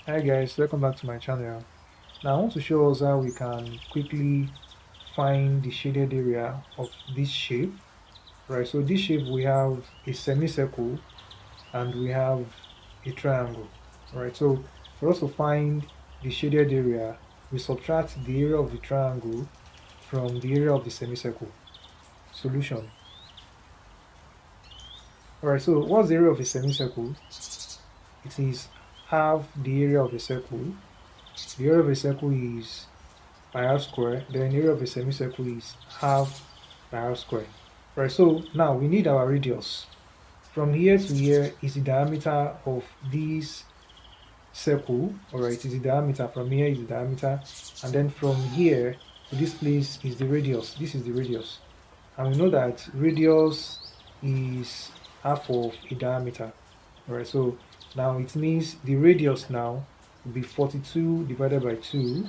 Hi guys, welcome back to my channel. Now I want to show us how we can quickly find the shaded area of this shape. Right, so this shape we have a semicircle and we have a triangle. Right, so for us to find the shaded area, we subtract the area of the triangle from the area of the semicircle. Solution. Alright, so what's the area of a semicircle? It is half the area of a circle. The area of a circle is pi r square, then the area of a semicircle is half pi r square. Right, so now we need our radius. From here to here is the diameter of this circle. Alright, is the diameter. From here is the diameter, and then from here to this place is the radius. This is the radius, and we know that radius is half of a diameter. Alright, so now it means the radius now will be 42 divided by 2,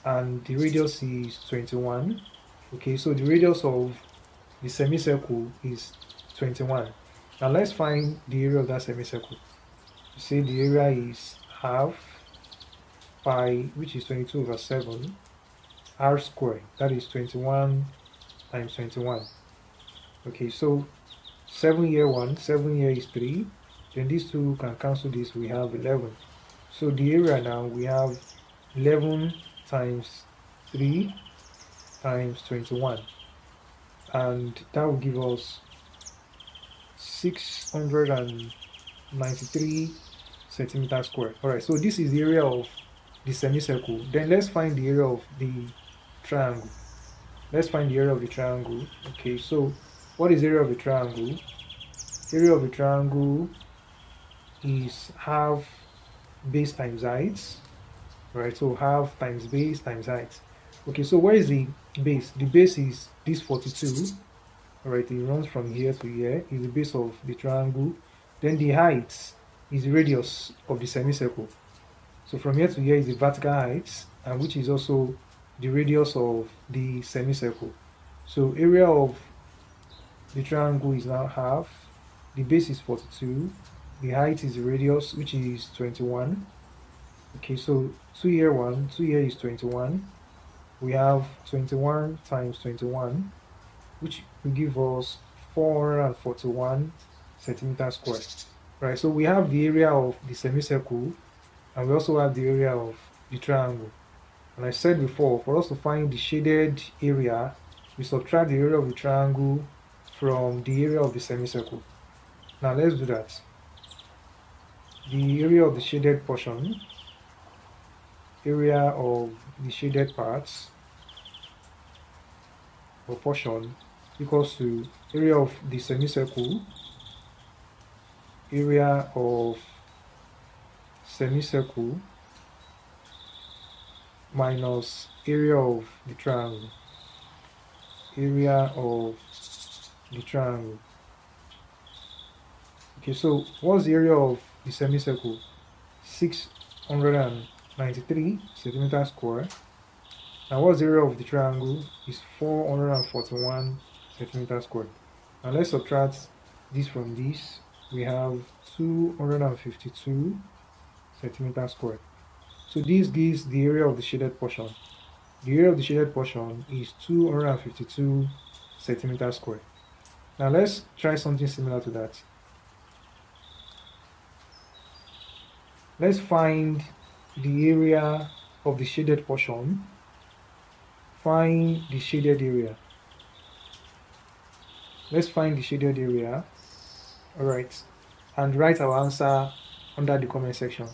and the radius is 21. Okay, so the radius of the semicircle is 21. Now let's find the area of that semicircle. You say the area is half pi, which is 22 over 7, r square, that is 21 times 21. Okay, so 7 here 1, 7 here is 3, then these two can cancel this, we have 11. So the area now we have 11 times 3 times 21, and that will give us 693 centimeters squared. Alright, so this is the area of the semicircle. Then let's find the area of the triangle. Let's find the area of the triangle. Okay, so what is the area of the triangle? Area of the triangle is half base times height. Right, so half times base times height. Okay, so where is the base? The base is this 42. Alright, it runs from here to here, is the base of the triangle. Then the height is the radius of the semicircle. So from here to here is the vertical height, and which is also the radius of the semicircle. So area of the triangle is now half, the base is 42, the height is the radius, which is 21. Okay, so 2 here 1, 2 here is 21. We have 21 times 21, which will give us 441 centimeters squared. Right, so we have the area of the semicircle, and we also have the area of the triangle. And I said before, for us to find the shaded area, we subtract the area of the triangle from the area of the semicircle. Now let's do that. The area of the shaded portion, area of the shaded parts or portion, equals to area of the semicircle, area of semicircle minus area of the triangle, area of the triangle. Okay, so what's the area of the semicircle? 693 centimeters square. Now what's the area of the triangle? Is 441 centimeters square. Now let's subtract this from this. We have 252 centimeters square. So this gives the area of the shaded portion. The area of the shaded portion is 252 centimeters square. Now let's try something similar to that. Let's find the area of the shaded portion. Find the shaded area. Let's find the shaded area. Alright, and write our answer under the comment section.